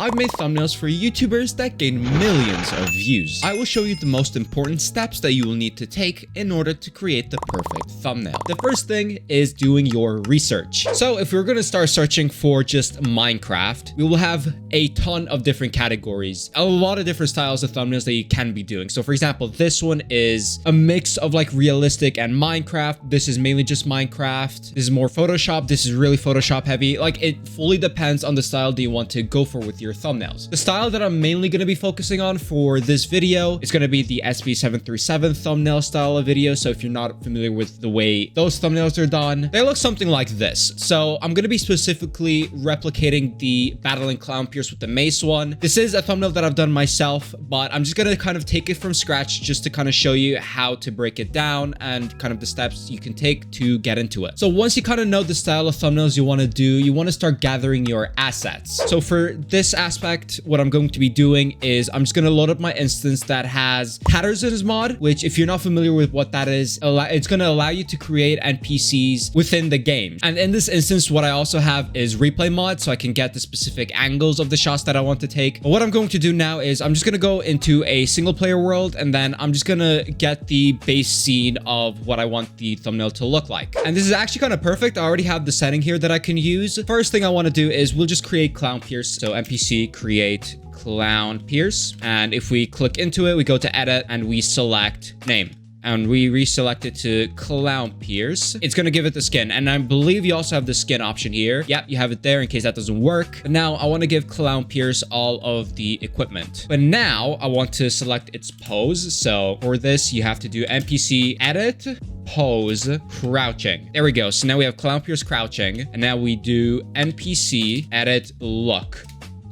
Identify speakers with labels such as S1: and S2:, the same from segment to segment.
S1: I've made thumbnails for YouTubers that gain millions of views. I will show you the most important steps that you will need to take in order to create the perfect thumbnail. The first thing is doing your research. So if we're going to start searching for just Minecraft, we will have a ton of different categories, a lot of different styles of thumbnails that you can be doing. So for example, this one is a mix of like realistic and Minecraft. This is mainly just Minecraft. This is more Photoshop. This is really Photoshop heavy. Like, it fully depends on the style that you want to go for with your thumbnails. The style that I'm mainly going to be focusing on for this video is going to be the SB737 thumbnail style of video. So if you're not familiar with the way those thumbnails are done, they look something like this. So I'm going to be specifically replicating the battling clown pierce with the mace one. This is a thumbnail that I've done myself, but I'm just going to kind of take it from scratch just to kind of show you how to break it down and kind of the steps you can take to get into it. So once you kind of know the style of thumbnails you want to do, you want to start gathering your assets. So for this aspect, what I'm going to be doing is I'm just going to load up my instance that has Patterson's mod, which if you're not familiar with what that is, it's going to allow you to create NPCs within the game. And in this instance, what I also have is replay mod, so I can get the specific angles of the shots that I want to take. But what I'm going to do now is I'm just going to go into a single player world, and then I'm just going to get the base scene of what I want the thumbnail to look like. And this is actually kind of perfect. I already have the setting here that I can use. First thing I want to do is we'll just create clown pierce. So NPC create clown pierce. And if we click into it, we go to edit and we select name. And we reselect it to clown pierce. It's going to give it the skin. And I believe you also have the skin option here. Yep, you have it there in case that doesn't work. But now I want to give clown pierce all of the equipment. But now I want to select its pose. So for this, you have to do NPC edit pose crouching. There we go. So now we have clown pierce crouching. And now we do NPC edit look.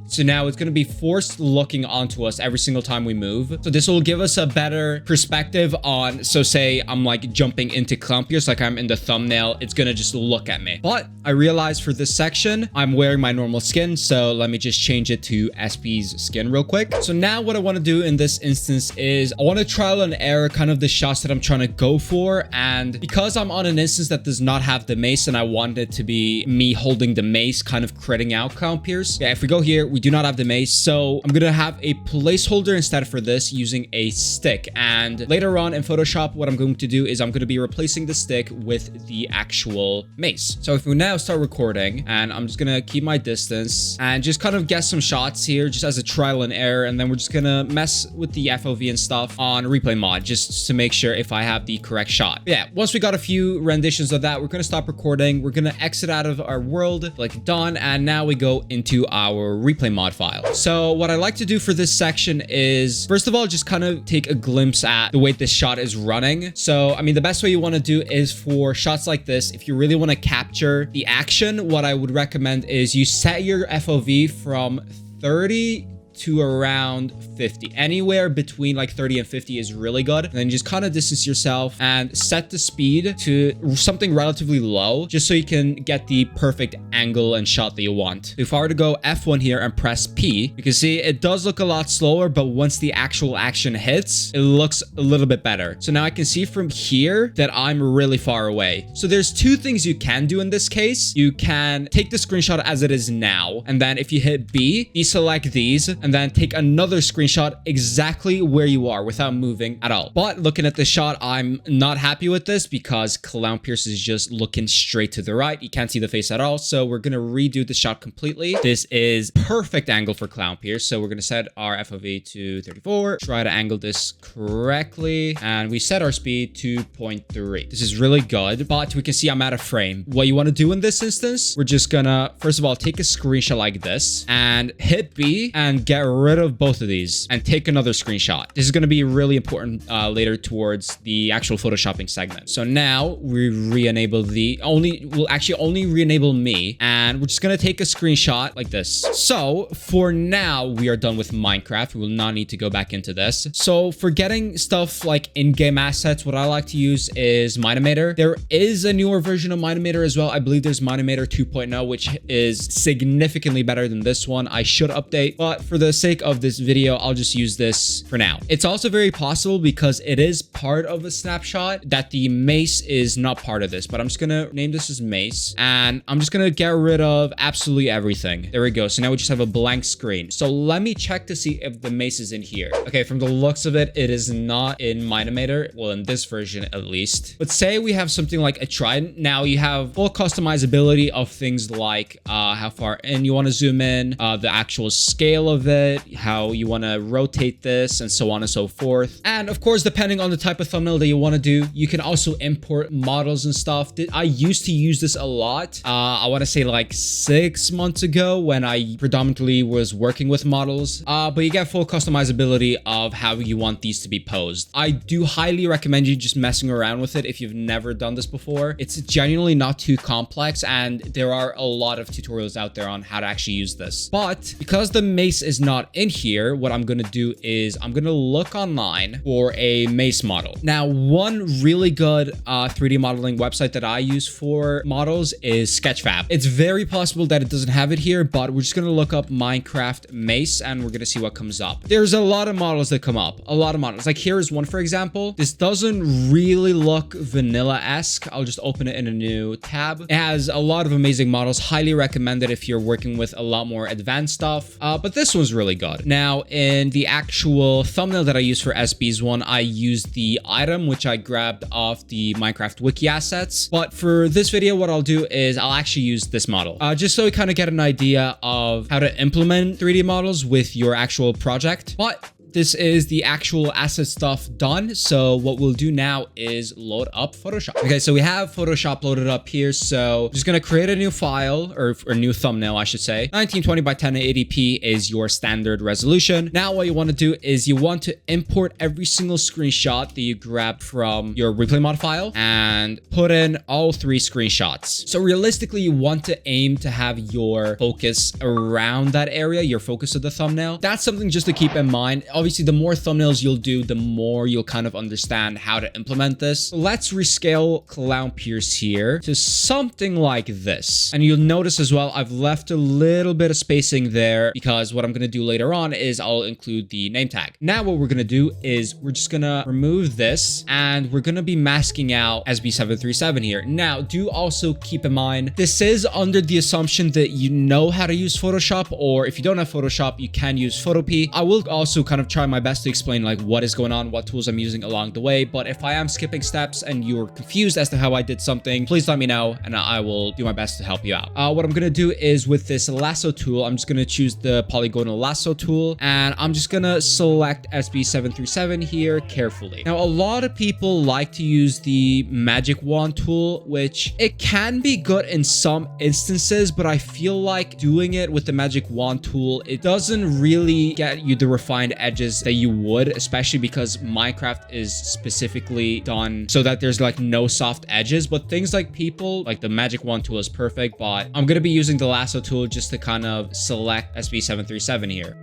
S1: So now it's going to be forced looking onto us every single time we move. So this will give us a better perspective on, so say I'm like jumping into clown pierce, like I'm in the thumbnail, it's going to just look at me. But I realized for this section, I'm wearing my normal skin. So let me just change it to SB's skin real quick. So now what I want to do in this instance is I want to trial and error kind of the shots that I'm trying to go for. And because I'm on an instance that does not have the mace and I want it to be me holding the mace kind of critting out clown pierce. Yeah, if we go here, we do not have the mace, so I'm gonna have a placeholder instead for this using a stick. And later on in Photoshop, what I'm going to do is I'm going to be replacing the stick with the actual mace. So if we now start recording, and I'm just gonna keep my distance and just kind of get some shots here just as a trial and error, and then we're just gonna mess with the FOV and stuff on replay mod just to make sure if I have the correct shot. But yeah, once we got a few renditions of that, we're gonna stop recording. We're gonna exit out of our world, like done, and now we go into our replay mod file. So what I like to do for this section is, first of all, just kind of take a glimpse at the way this shot is running. So, I mean, the best way you want to do is for shots like this, if you really want to capture the action, what I would recommend is you set your FOV from 30 to around 50. Anywhere between like 30 and 50 is really good. And then just kind of distance yourself and set the speed to something relatively low, just so you can get the perfect angle and shot that you want. If I were to go F1 here and press P, you can see it does look a lot slower, but once the actual action hits, it looks a little bit better. So now I can see from here that I'm really far away. So there's two things you can do in this case. You can take the screenshot as it is now, and then if you hit B, deselect these, and then take another screenshot exactly where you are without moving at all. But looking at the shot, I'm not happy with this because clown pierce is just looking straight to the right. You can't see the face at all. So we're going to redo the shot completely. This is perfect angle for clown pierce. So we're going to set our FOV to 34, try to angle this correctly. And we set our speed to 0.3. This is really good, but we can see I'm out of frame. What you want to do in this instance, we're just gonna, first of all, take a screenshot like this and hit B and get rid of both of these and take another screenshot. This is going to be really important later towards the actual photoshopping segment. So now we re-enable we'll actually only re-enable me, and we're just going to take a screenshot like this. So for now, we are done with Minecraft. We will not need to go back into this. So for getting stuff like in-game assets, what I like to use is Mine-imator. There is a newer version of Mine-imator as well. I believe there's Mine-imator 2.0, which is significantly better than this one. I should update, but for the sake of this video, I'll just use this for now. It's also very possible, because it is part of a snapshot, that the mace is not part of this, but I'm just gonna name this as mace, and I'm just gonna get rid of absolutely everything. There we go. So now we just have a blank screen. So let me check to see if the mace is in here. Okay, from the looks of it, it is not in Mine-imator. Well, in this version at least. But say we have something like a trident. Now you have full customizability of things like how far in you want to zoom in, the actual scale of it, how you want to rotate this, and so on and so forth. And of course, depending on the type of thumbnail that you want to do, you can also import models and stuff. I used to use this a lot. I want to say like 6 months ago, when I predominantly was working with models. But you get full customizability of how you want these to be posed. I do highly recommend you just messing around with it if you've never done this before. It's genuinely not too complex, and there are a lot of tutorials out there on how to actually use this. But because the mace is not in here, what I'm going to do is I'm going to look online for a mace model. Now, one really good 3D modeling website that I use for models is Sketchfab. It's very possible that it doesn't have it here, but we're just going to look up Minecraft mace, and we're going to see what comes up. There's a lot of models that come up. A lot of models. Like here is one, for example. This doesn't really look vanilla-esque. I'll just open it in a new tab. It has a lot of amazing models. Highly recommend it if you're working with a lot more advanced stuff. But this one's really good. Now, in the actual thumbnail that I use for SB's one, I used the item, which I grabbed off the Minecraft wiki assets. But for this video, what I'll do is I'll actually use this model. Just so we kind of get an idea of how to implement 3D models with your actual project. But this is the actual asset stuff done. So what we'll do now is load up Photoshop. Okay, so we have Photoshop loaded up here. So I'm just going to create a new file, or a new thumbnail, I should say. 1920 by 1080p is your standard resolution. Now what you want to do is you want to import every single screenshot that you grabbed from your replay mod file and put in all 3 screenshots. So realistically, you want to aim to have your focus around that area, your focus of the thumbnail. That's something just to keep in mind. Obviously, the more thumbnails you'll do, the more you'll kind of understand how to implement this. So let's rescale Clown Pierce here to something like this. And you'll notice as well, I've left a little bit of spacing there, because what I'm going to do later on is I'll include the name tag. Now what we're going to do is we're just going to remove this, and we're going to be masking out SB737 here. Now, do also keep in mind, this is under the assumption that you know how to use Photoshop, or if you don't have Photoshop, you can use Photopea. I will also kind of try my best to explain like what is going on, what tools I'm using along the way. But if I am skipping steps and you're confused as to how I did something, please let me know and I will do my best to help you out. What I'm going to do is with this lasso tool, I'm just going to choose the polygonal lasso tool, and I'm just going to select SB737 here carefully. Now, a lot of people like to use the magic wand tool, which it can be good in some instances, but I feel like doing it with the magic wand tool, it doesn't really get you the refined edges that you would, especially because Minecraft is specifically done so that there's like no soft edges. But things like people, like the magic wand tool is perfect, but I'm going to be using the lasso tool just to kind of select SB737 here.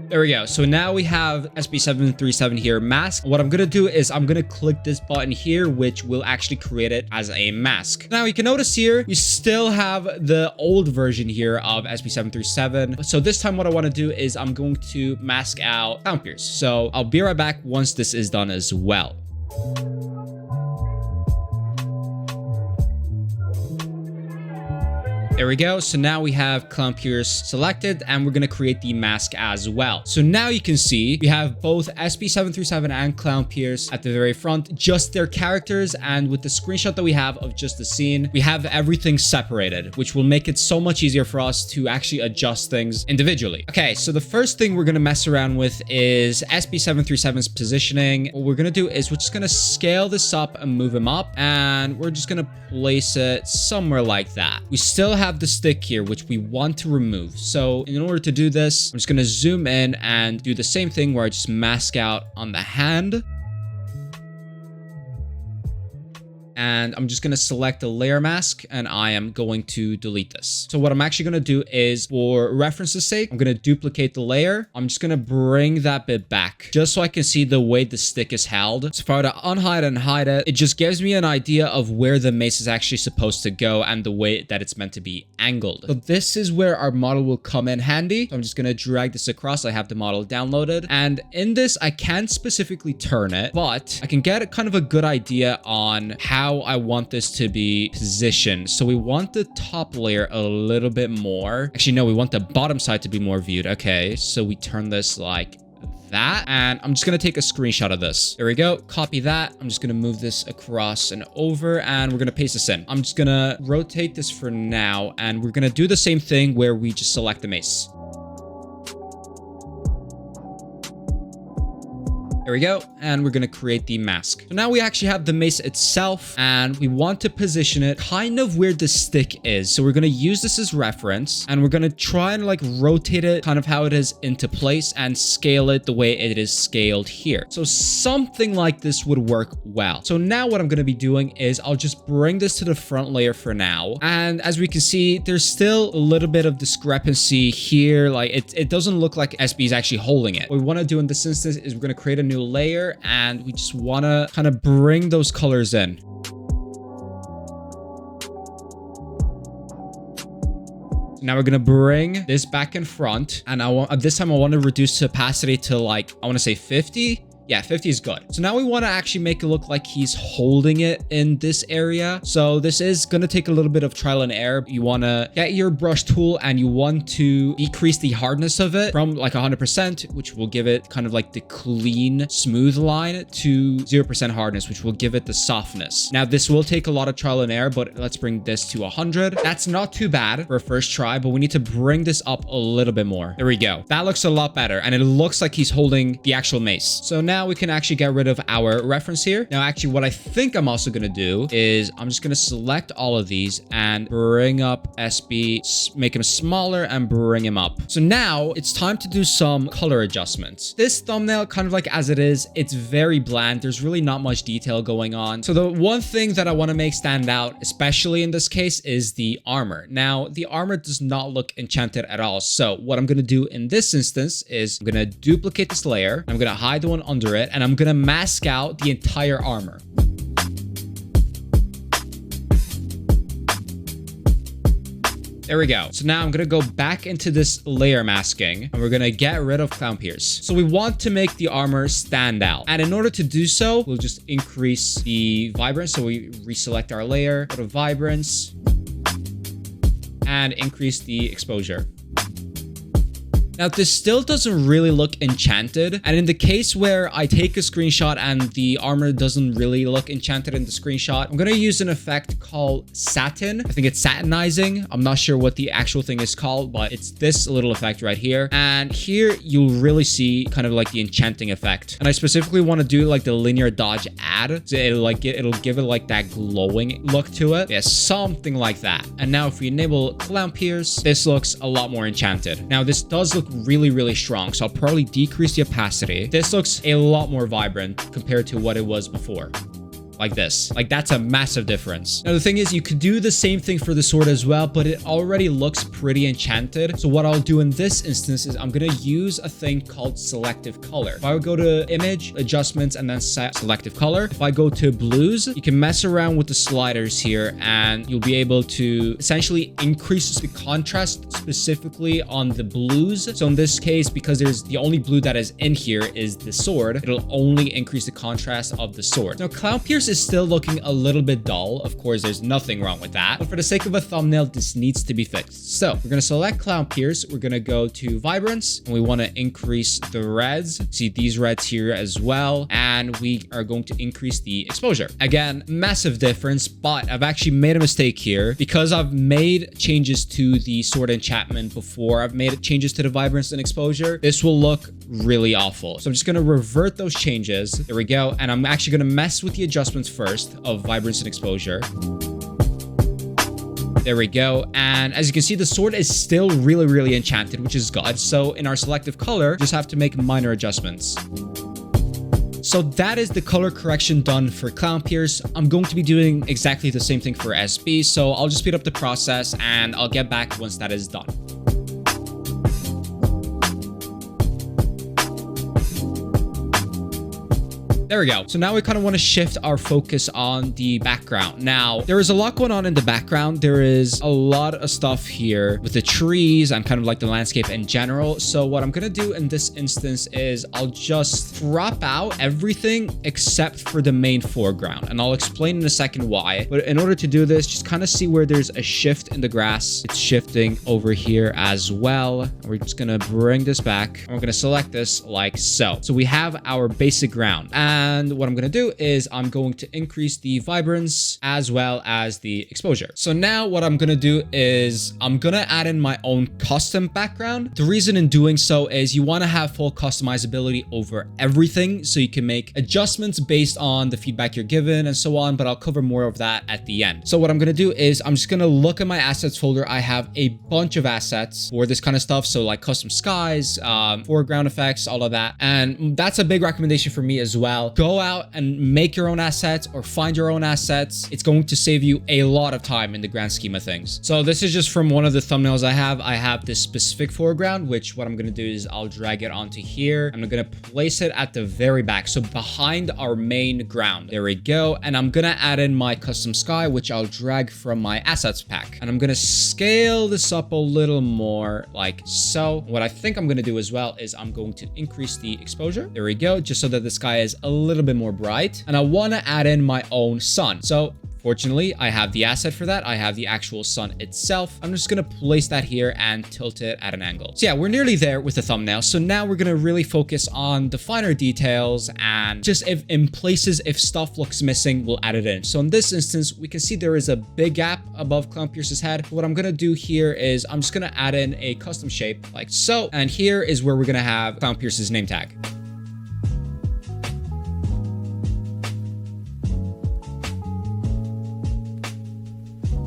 S1: There we go. So now we have SB737 here mask. What I'm going to do is I'm going to click this button here, which will actually create it as a mask. Now you can notice here, you still have the old version here of SB737. So this time what I want to do is I'm going to mask out Clown Pierce. So I'll be right back once this is done as well. There we go. So now we have Clown Pierce selected, and we're going to create the mask as well. So now you can see we have both SB737 and Clown Pierce at the very front, just their characters. And with the screenshot that we have of just the scene, we have everything separated, which will make it so much easier for us to actually adjust things individually. Okay, so the first thing we're going to mess around with is SB737's positioning. What we're going to do is we're just going to scale this up and move him up, and we're just going to place it somewhere like that. We still have the stick here, which we want to remove. So in order to do this, I'm just going to zoom in and do the same thing where I just mask out on the hand. and I'm just going to select the layer mask, and I am going to delete this. So what I'm actually going to do is, for reference's sake, I'm going to duplicate the layer. I'm just going to bring that bit back just so I can see the way the stick is held. So if I were to unhide and hide it, it just gives me an idea of where the mace is actually supposed to go and the way that it's meant to be angled. So this is where our model will come in handy. So I'm just going to drag this across. I have the model downloaded, and in this, I can't specifically turn it, but I can get kind of a good idea on how I want this to be positioned. So we want the top layer a little bit more. Actually, no, we want the bottom side to be more viewed. Okay, so we turn this like that, and I'm just gonna take a screenshot of this. There we go. Copy that. I'm just gonna move this across and over, and we're gonna paste this in. I'm just gonna rotate this for now, and we're gonna do the same thing where we just select the mace. There we go. And we're going to create the mask. So now we actually have the mace itself, and we want to position it kind of where the stick is. So we're going to use this as reference, and we're going to try and like rotate it kind of how it is into place and scale it the way it is scaled here. So something like this would work well. So now what I'm going to be doing is I'll just bring this to the front layer for now. And as we can see, there's still a little bit of discrepancy here. Like it doesn't look like SB is actually holding it. What we want to do in this instance is we're going to create a new layer, and we just want to kind of bring those colors in. Now we're gonna bring this back in front, and this time I want to reduce the opacity to like, I want to say 50. Yeah, 50 is good. So now we want to actually make it look like he's holding it in this area. So this is going to take a little bit of trial and error. You want to get your brush tool, and you want to decrease the hardness of it from like 100%, which will give it kind of like the clean, smooth line, to 0% hardness, which will give it the softness. Now this will take a lot of trial and error, but let's bring this to 100. That's not too bad for a first try, but we need to bring this up a little bit more. There we go. That looks a lot better, and it looks like he's holding the actual mace. So now we can actually get rid of our reference here. Now, actually, what I think I'm also going to do is I'm just going to select all of these and bring up SB, make him smaller, and bring him up. So now it's time to do some color adjustments. This thumbnail, kind of like as it is, it's very bland. There's really not much detail going on. So the one thing that I want to make stand out, especially in this case, is the armor. Now, the armor does not look enchanted at all. So what I'm going to do in this instance is I'm going to duplicate this layer. I'm going to hide the one under it, and I'm going to mask out the entire armor. There we go. So now I'm going to go back into this layer masking, and we're going to get rid of Clown Pierce. So we want to make the armor stand out. And in order to do so, we'll just increase the vibrance. So we reselect our layer, go to vibrance, and increase the exposure. Now, this still doesn't really look enchanted. And in the case where I take a screenshot and the armor doesn't really look enchanted in the screenshot, I'm going to use an effect called satin. I think it's satinizing. I'm not sure what the actual thing is called, but it's this little effect right here. And here you'll really see kind of like the enchanting effect. And I specifically want to do like the linear dodge add. So it'll give it like that glowing look to it. Yeah, something like that. And now if we enable Clown Pierce, this looks a lot more enchanted. Now, this does look really strong, so I'll probably decrease the opacity. This looks a lot more vibrant compared to what it was before. Like this. Like, that's a massive difference. Now, the thing is, you could do the same thing for the sword as well, but it already looks pretty enchanted. So what I'll do in this instance is I'm going to use a thing called selective color. If I would go to image, adjustments, and then set selective color, if I go to blues, you can mess around with the sliders here, and you'll be able to essentially increase the contrast specifically on the blues. So in this case, because there's the only blue that is in here is the sword, it'll only increase the contrast of the sword. Now, Clown Pierce is still looking a little bit dull. Of course, there's nothing wrong with that, but for the sake of a thumbnail, this needs to be fixed. So we're going to select Clown Pierce. We're going to go to vibrance, and we want to increase the reds. See these reds here as well. And we are going to increase the exposure. Again, massive difference, but I've actually made a mistake here because I've made changes to the sword enchantment before. I've made changes to the vibrance and exposure. This will look really awful. So I'm just going to revert those changes. There we go. And I'm actually going to mess with the adjustments first of vibrance and exposure. There we go. And as you can see, the sword is still really enchanted, which is good. So in our selective color, just have to make minor adjustments. So that is the color correction done for Clown Pierce. I'm going to be doing exactly the same thing for SB, so I'll just speed up the process and I'll get back once that is done. There we go. So now we kind of want to shift our focus on the background. Now, there is a lot going on in the background. There is a lot of stuff here with the trees and kind of like the landscape in general. So what I'm going to do in this instance is I'll just crop out everything except for the main foreground. And I'll explain in a second why. But in order to do this, just kind of see where there's a shift in the grass. It's shifting over here as well. We're just going to bring this back and we're going to select this like so. So we have our basic ground. And what I'm going to do is I'm going to increase the vibrance as well as the exposure. So now what I'm going to do is I'm going to add in my own custom background. The reason in doing so is you want to have full customizability over everything so you can make adjustments based on the feedback you're given and so on, but I'll cover more of that at the end. So what I'm going to do is I'm just going to look at my assets folder. I have a bunch of assets for this kind of stuff. So like custom skies, foreground effects, all of that. And that's a big recommendation for me as well. Go out and make your own assets or find your own assets. It's going to save you a lot of time in the grand scheme of things. So this is just from one of the thumbnails I have. I have this specific foreground, which what I'm going to do is I'll drag it onto here. I'm going to place it at the very back. So behind our main ground. There we go. And I'm going to add in my custom sky, which I'll drag from my assets pack. And I'm going to scale this up a little more like so. What I think I'm going to do as well is I'm going to increase the exposure. There we go. Just so that the sky is a little bit more bright. And I want to add in my own sun. So fortunately, I have the asset for that. I have the actual sun itself. I'm just going to place that here and tilt it at an angle. So yeah, we're nearly there with the thumbnail. So now we're going to really focus on the finer details and just if in places, if stuff looks missing, we'll add it in. So in this instance, we can see there is a big gap above Clown Pierce's head. What I'm going to do here is I'm just going to add in a custom shape like so. And here is where we're going to have Clown Pierce's name tag.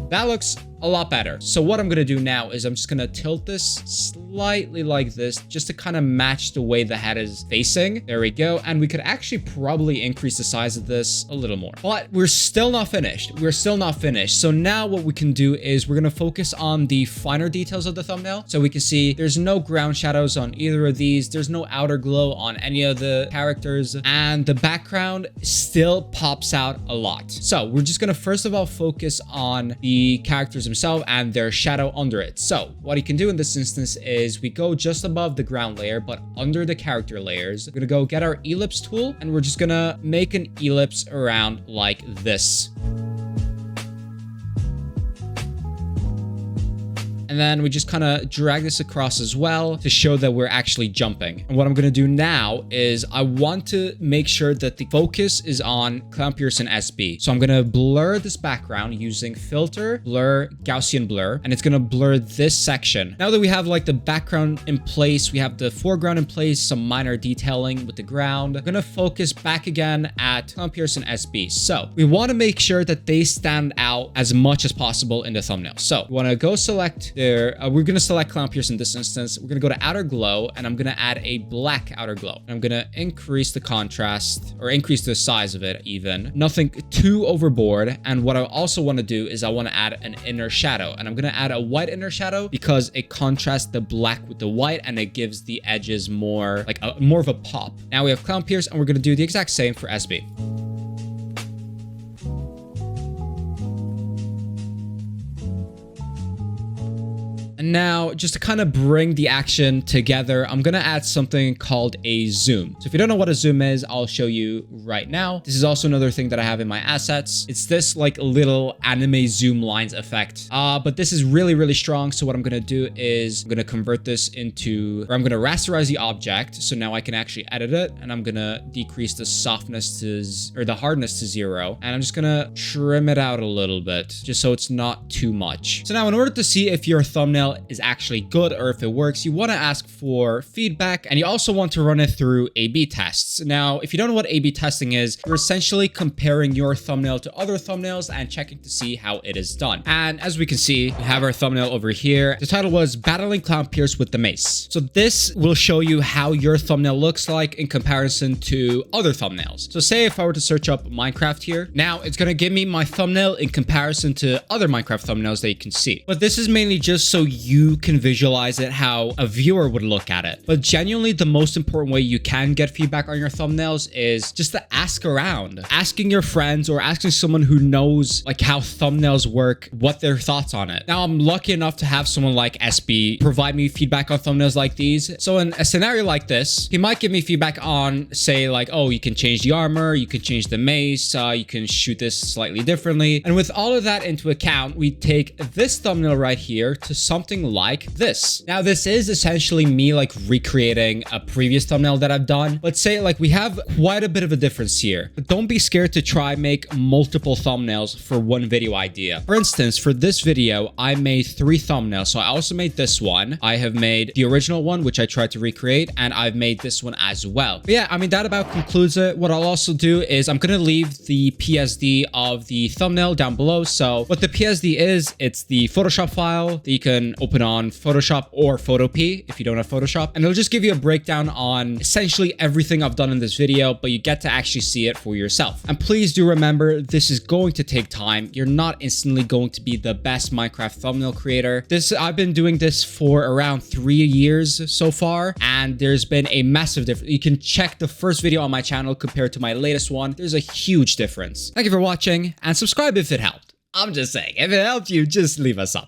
S1: That looks a lot better. So what I'm going to do now is I'm just going to tilt this slightly like this just to kind of match the way the head is facing. There we go. And we could actually probably increase the size of this a little more. But we're still not finished. We're still not finished. So now what we can do is we're going to focus on the finer details of the thumbnail. So we can see there's no ground shadows on either of these. There's no outer glow on any of the characters. And the background still pops out a lot. So we're just going to first of all focus on the characters themselves and their shadow under it. So what you can do in this instance is we go just above the ground layer, but under the character layers. We're gonna go get our ellipse tool and we're just gonna make an ellipse around like this. And then we just kind of drag this across as well to show that we're actually jumping. And what I'm going to do now is I want to make sure that the focus is on Clown Pierce and SB. So I'm going to blur this background using filter, blur, Gaussian blur, and it's going to blur this section. Now that we have like the background in place, we have the foreground in place, some minor detailing with the ground. I'm going to focus back again at Clown Pierce and SB. So we want to make sure that they stand out as much as possible in the thumbnail. So we want to go select we're going to select Clown Pierce in this instance. We're going to go to outer glow and I'm going to add a black outer glow. I'm going to increase the contrast or increase the size of it even. Nothing too overboard. And what I also want to do is I want to add an inner shadow and I'm going to add a white inner shadow because it contrasts the black with the white and it gives the edges more like more of a pop. Now we have Clown Pierce and we're going to do the exact same for SB. And now, just to kind of bring the action together, I'm going to add something called a zoom. So if you don't know what a zoom is, I'll show you right now. This is also another thing that I have in my assets. It's this like little anime zoom lines effect. But this is really, really strong. So what I'm going to do is I'm going to convert this into, or I'm going to rasterize the object. So now I can actually edit it and I'm going to decrease the softness to, or the hardness to 0. And I'm just going to trim it out a little bit just so it's not too much. So now in order to see if your thumbnail thumbnail is actually good or if it works, you want to ask for feedback, and you also want to run it through A/B tests. Now, if you don't know what A/B testing is, you're essentially comparing your thumbnail to other thumbnails and checking to see how it is done. And as we can see, we have our thumbnail over here. The title was Battling Clown Pierce with the Mace. So this will show you how your thumbnail looks like in comparison to other thumbnails. So say if I were to search up Minecraft here, now it's going to give me my thumbnail in comparison to other Minecraft thumbnails that you can see. But this is mainly just so you can visualize it how a viewer would look at it. But genuinely, the most important way you can get feedback on your thumbnails is just to ask around. Asking your friends or asking someone who knows like how thumbnails work, what their thoughts on it. Now, I'm lucky enough to have someone like SB provide me feedback on thumbnails like these. So in a scenario like this, he might give me feedback on, say like, oh, you can change the armor, you can change the mace, you can shoot this slightly differently. And with all of that into account, we take this thumbnail right here to something like this. Now, this is essentially me like recreating a previous thumbnail that I've done. But say like we have quite a bit of a difference here. But don't be scared to try make multiple thumbnails for one video idea. For instance, for this video, I made 3 thumbnails. So I also made this one. I have made the original one, which I tried to recreate, and I've made this one as well. But yeah, I mean, that about concludes it. What I'll also do is I'm going to leave the PSD of the thumbnail down below. So what the PSD is, it's the Photoshop file that you can open on Photoshop or Photopea if you don't have Photoshop. And it'll just give you a breakdown on essentially everything I've done in this video, but you get to actually see it for yourself. And please do remember, this is going to take time. You're not instantly going to be the best Minecraft thumbnail creator. I've been doing this for around 3 years so far, and there's been a massive difference. You can check the first video on my channel compared to my latest one. There's a huge difference. Thank you for watching, and subscribe if it helped. I'm just saying, if it helped you, just leave us up.